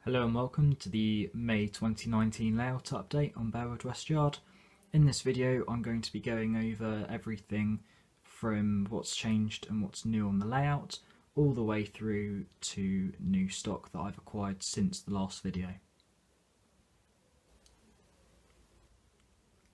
Hello and welcome to the May 2019 layout update on Bearwood West Yard. In this video I'm going to be going over everything from what's changed and what's new on the layout all the way through to new stock that I've acquired since the last video.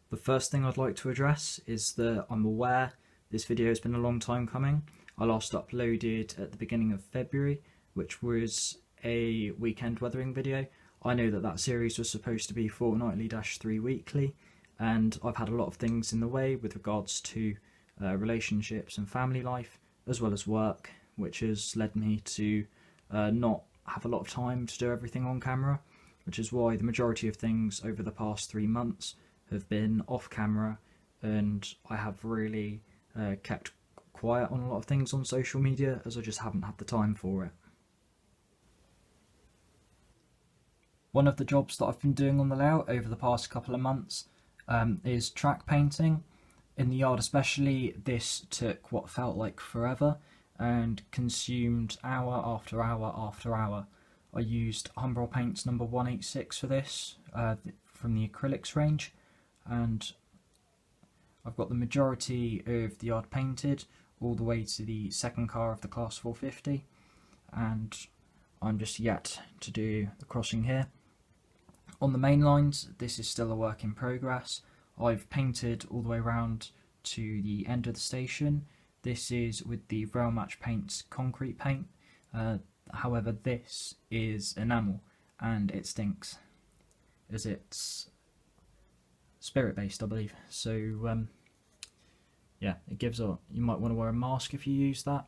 The first thing I'd like to address is that I'm aware this video has been a long time coming. I last uploaded at the beginning of February, which was a weekend weathering video. I know that series was supposed to be fortnightly-3 weekly, and I've had a lot of things in the way with regards to relationships and family life, as well as work, which has led me to not have a lot of time to do everything on camera, which is why the majority of things over the past 3 months have been off camera, and I have really kept quiet on a lot of things on social media as I just haven't had the time for it. One of the jobs that I've been doing on the layout over the past couple of months is track painting. In the yard especially, this took what felt like forever and consumed hour after hour after hour. I used Humbrol Paints number 186 for this from the acrylics range, and I've got the majority of the yard painted all the way to the second car of the Class 450, and I'm just yet to do the crossing here. On the main lines, this is still a work in progress. I've painted all the way around to the end of the station. This is with the Rail Match Paints concrete paint. However, this is enamel and it stinks, as it's spirit based, I believe. So yeah, it gives up. You might want to wear a mask if you use that.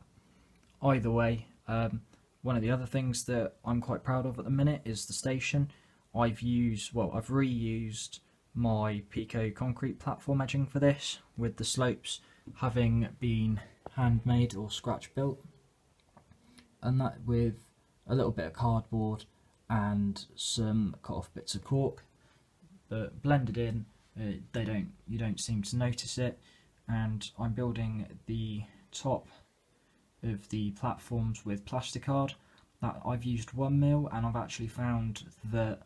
Either way, one of the other things that I'm quite proud of at the minute is the station. I've reused my Pico concrete platform edging for this, with the slopes having been handmade or scratch built, and that with a little bit of cardboard and some cut off bits of cork that blended in. You don't seem to notice it, and I'm building the top of the platforms with plasticard. That I've used 1 mil, and I've actually found that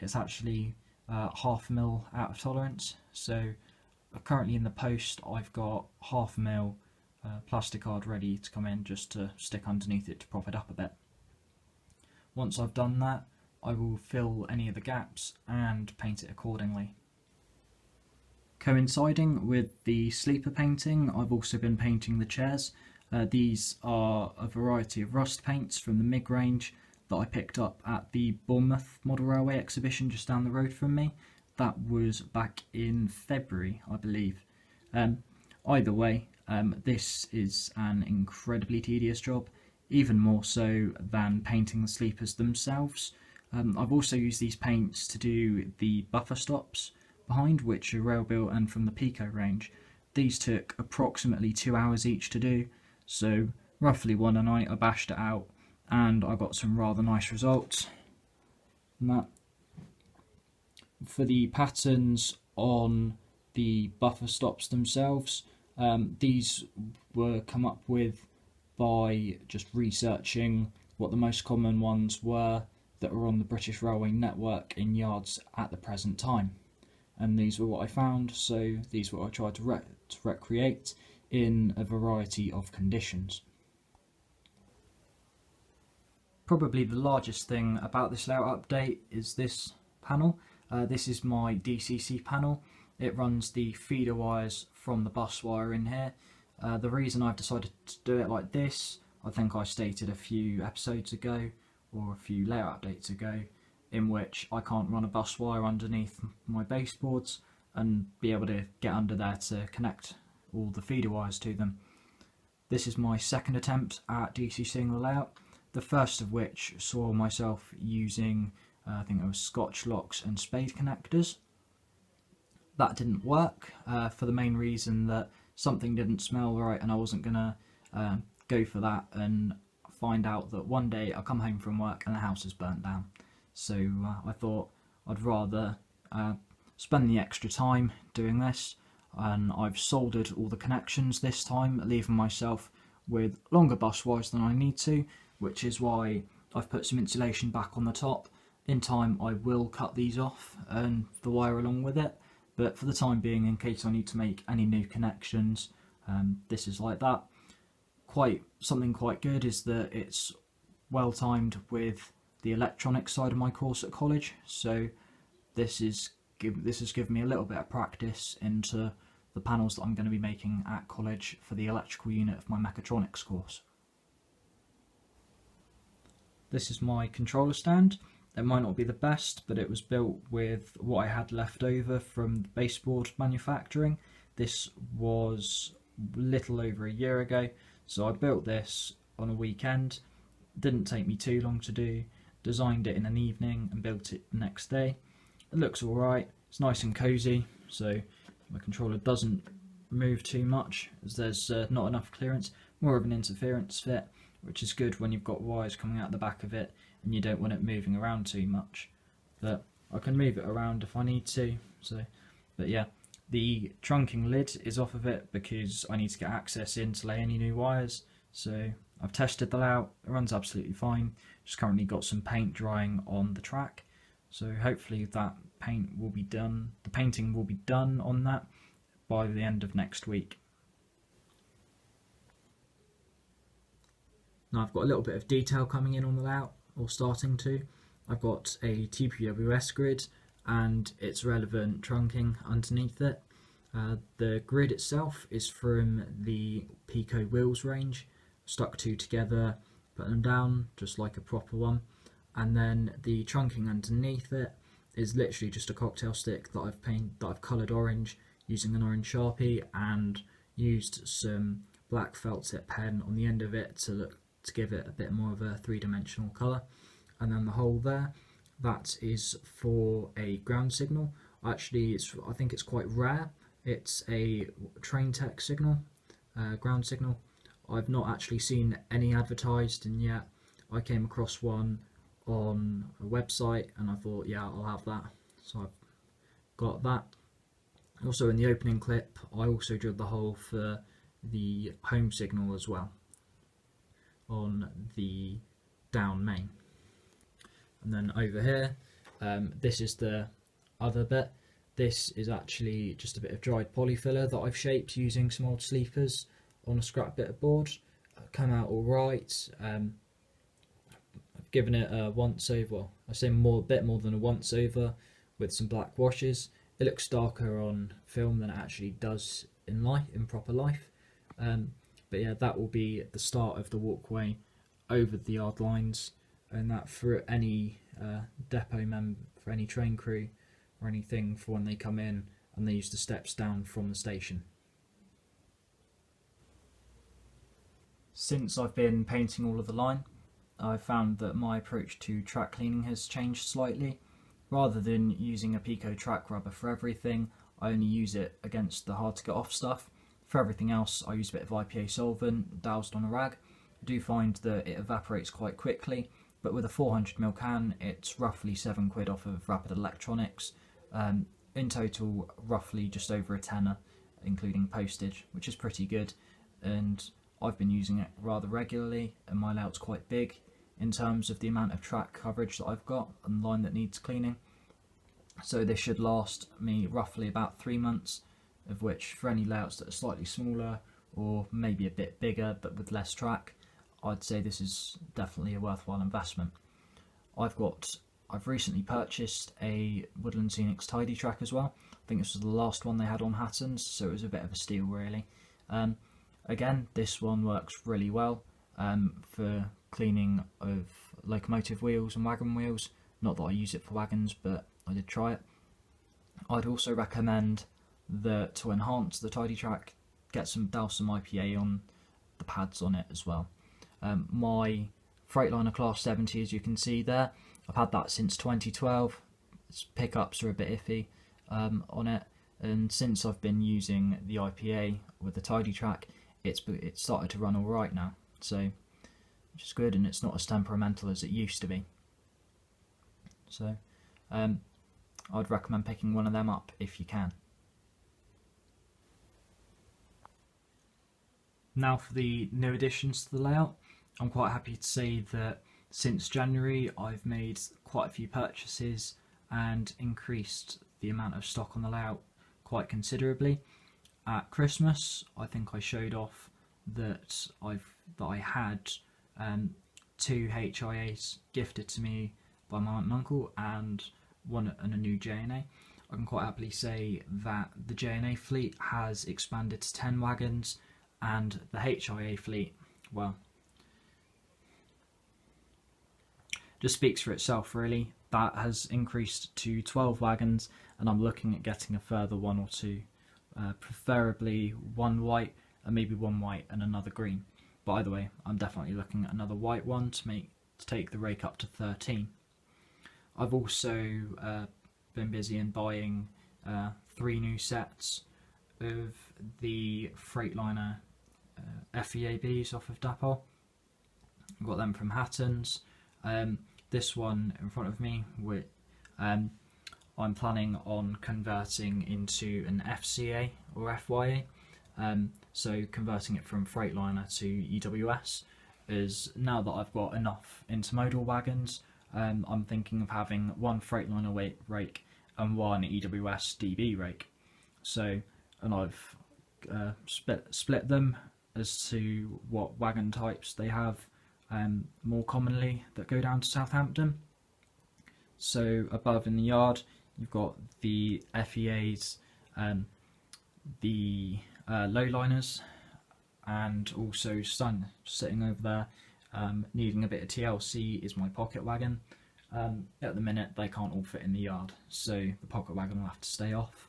it's actually half a mil out of tolerance. So currently in the post I've got half a mil plasticard ready to come in, just to stick underneath it to prop it up a bit. Once I've done that, I will fill any of the gaps and paint it accordingly. Coinciding with the sleeper painting, I've also been painting the chairs. These are a variety of rust paints from the MIG range that I picked up at the Bournemouth Model Railway exhibition just down the road from me. That was back in February, I believe. Either way, this is an incredibly tedious job, even more so than painting the sleepers themselves. I've also used these paints to do the buffer stops behind, which are rail built and from the Pico range. These took approximately 2 hours each to do, so roughly one a night I bashed it out, and I got some rather nice results from that. For the patterns on the buffer stops themselves, these were come up with by just researching what the most common ones were that are on the British Railway network in yards at the present time. And these were what I found, so these were what I tried to recreate in a variety of conditions. Probably the largest thing about this layout update is this panel. This is my DCC panel. It runs the feeder wires from the bus wire in here. The reason I've decided to do it like this, I think I stated a few episodes ago, or a few layout updates ago, in which I can't run a bus wire underneath my baseboards and be able to get under there to connect all the feeder wires to them. This is my second attempt at DCCing the layout, the first of which saw myself using I think it was Scotch locks and spade connectors. That didn't work for the main reason that something didn't smell right, and I wasn't gonna go for that and find out that one day I come home from work and the house is burnt down. So I thought I'd rather spend the extra time doing this, and I've soldered all the connections this time, leaving myself with longer bus wires than I need to, which is why I've put some insulation back on the top In time I will cut these off and the wire along with it, but for the time being, in case I need to make any new connections, this is like that. Something quite good is that it's well timed with the electronics side of my course at college, so this has given me a little bit of practice into the panels that I'm going to be making at college for the electrical unit of my mechatronics course. This is my controller stand. It might not be the best, but it was built with what I had left over from the baseboard manufacturing. This was a little over a year ago, so I built this on a weekend. Didn't take me too long to do. Designed it in an evening and built it the next day. It looks alright, it's nice and cozy, so my controller doesn't move too much as there's not enough clearance. More of an interference fit, which is good when you've got wires coming out the back of it and you don't want it moving around too much. But I can move it around if I need to. But yeah, the trunking lid is off of it because I need to get access in to lay any new wires. So I've tested the layout, it runs absolutely fine. Just currently got some paint drying on the track. So hopefully that painting will be done on that by the end of next week. Now I've got a little bit of detail coming in on the layout, or starting to. I've got a TPWS grid and its relevant trunking underneath it. The grid itself is from the Pico wheels range, stuck two together, put them down just like a proper one. And then the trunking underneath it is literally just a cocktail stick that I've coloured orange using an orange Sharpie and used some black felt tip pen on the end of it to give it a bit more of a three-dimensional colour. And then the hole there, that is for a ground signal. Actually, I think it's quite rare. It's a train tech signal, ground signal. I've not actually seen any advertised, and yet I came across one on a website and I thought, yeah, I'll have that. So I've got that. Also in the opening clip, I also drilled the hole for the home signal as well on the down main. And then over here, this is the other bit. This is actually just a bit of dried polyfiller that I've shaped using some old sleepers on a scrap bit of board. Come out all right. I've given it a once over. Well, I say a bit more than a once over with some black washes. It looks darker on film than it actually does in proper life. But yeah, that will be the start of the walkway over the yard lines, and that for any depot member, for any train crew or anything, for when they come in and they use the steps down from the station. Since I've been painting all of the line, I've found that my approach to track cleaning has changed slightly. Rather than using a Pico track rubber for everything, I only use it against the hard to get off stuff. For everything else, I use a bit of IPA solvent doused on a rag. I do find that it evaporates quite quickly, but with a 400ml can, it's roughly £7 off of Rapid Electronics. In total, roughly just over a tenner, including postage, which is pretty good. And I've been using it rather regularly, and my layout's quite big in terms of the amount of track coverage that I've got and the line that needs cleaning. So this should last me roughly about 3 months, of which for any layouts that are slightly smaller or maybe a bit bigger but with less track, I'd say this is definitely a worthwhile investment. I've recently purchased a Woodland Scenics Tidy Track as well. I think this was the last one they had on Hattons, so it was a bit of a steal really. Again, this one works really well for cleaning of locomotive wheels and wagon wheels. Not that I use it for wagons, but I did try it. I'd also recommend that to enhance the Tidy Track, douse some IPA on the pads on it as well. My Freightliner Class 70, as you can see there, I've had that since 2012. Its pickups are a bit iffy on it, and since I've been using the IPA with the Tidy Track, it's started to run all right now. So, which is good, and it's not as temperamental as it used to be. So, I'd recommend picking one of them up if you can. Now for the new additions to the layout, I'm quite happy to say that Since January I've made quite a few purchases and increased the amount of stock on the layout quite considerably. At Christmas I think I showed off that I had 2 HIAs gifted to me by my aunt and uncle, and a new JNA. I can quite happily say that the JNA fleet has expanded to 10 wagons, and the HIA fleet, well, just speaks for itself really. That has increased to 12 wagons, and I'm looking at getting a further 1 or 2, preferably 1 white and maybe 1 white and another green. But either way, I'm definitely looking at another white one to take the rake up to 13. I've also been busy in buying 3 new sets of the Freightliner FEABs off of Dapol. I've got them from Hatton's. This one in front of me, I'm planning on converting into an FCA or FYA. So converting it from Freightliner to EWS, is now that I've got enough intermodal wagons, I'm thinking of having 1 Freightliner rake and 1 EWS DB rake. So, and I've split them as to what wagon types they have more commonly that go down to Southampton. So above in the yard you've got the FEAs, the lowliners, and also sitting over there needing a bit of TLC is my pocket wagon. At the minute they can't all fit in the yard, so the pocket wagon will have to stay off.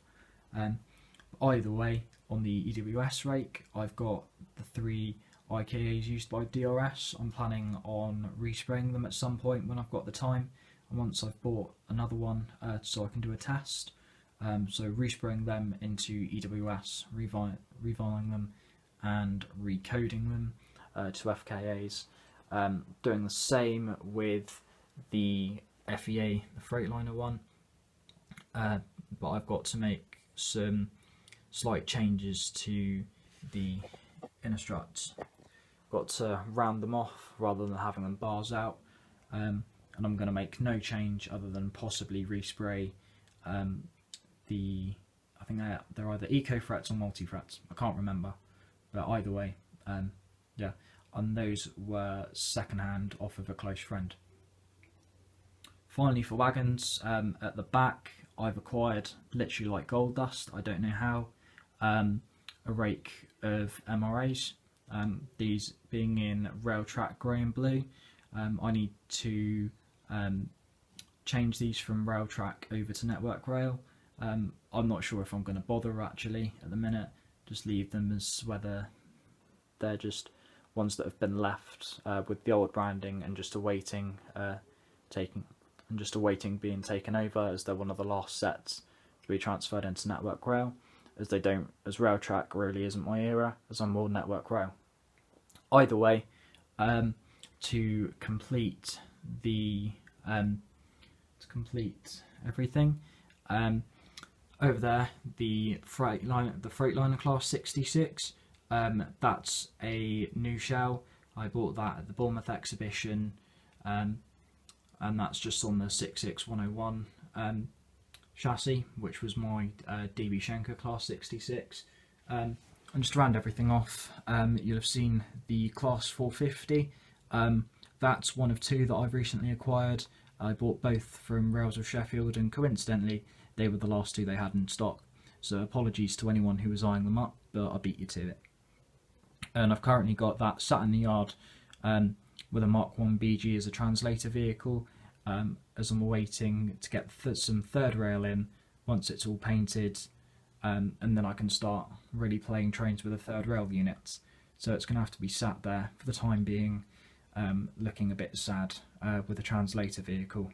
Either way, on the EWS rake I've got the 3 IKAs used by DRS. I'm planning on respraying them at some point when I've got the time, and once I've bought another one so I can do a test. So respraying them into EWS, reviling them and recoding them to FKAs. Doing the same with the FEA, the Freightliner one, but I've got to make some slight changes to the inner struts. Got to round them off rather than having them bars out, and I'm going to make no change other than possibly respray I think they're either eco frets or multi frets, I can't remember, but either way, yeah, and those were second hand off of a close friend. Finally, for wagons, at the back I've acquired, literally like gold dust, I don't know how, a rake of MRAs, these being in Railtrack grey and blue. I need to change these from Railtrack over to Network Rail. I'm not sure if I'm going to bother actually at the minute, just leave them as whether they're just ones that have been left with the old branding and just awaiting being taken over, as they're one of the last sets to be transferred into Network Rail, as Railtrack really isn't my era, as I'm more Network Rail. Either way, to complete everything, over there the Freightliner Class 66, that's a new shell. I bought that at the Bournemouth exhibition, and that's just on the 66101 chassis, which was my DB Schenker Class 66. And just to round everything off, you'll have seen the Class 450. That's one of 2 that I've recently acquired. I bought both from Rails of Sheffield, and coincidentally they were the last 2 they had in stock, so apologies to anyone who was eyeing them up, but I beat you to it. And I've currently got that sat in the yard with a Mark 1 BG as a translator vehicle, as I'm awaiting to get some third rail in once it's all painted, and then I can start really playing trains with a third rail unit. So it's going to have to be sat there for the time being, looking a bit sad with a translator vehicle,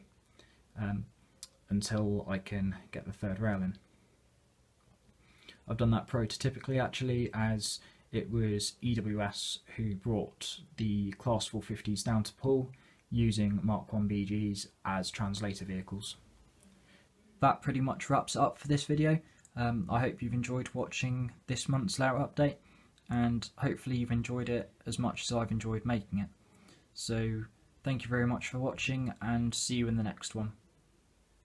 until I can get the third rail in. I've done that prototypically actually, as it was EWS who brought the Class 450s down to Poole using Mark 1 BGs as translator vehicles. That pretty much wraps it up for this video. I hope you've enjoyed watching this month's layout update, and hopefully you've enjoyed it as much as I've enjoyed making it. So thank Thank you very much for watching, and see you in the next one.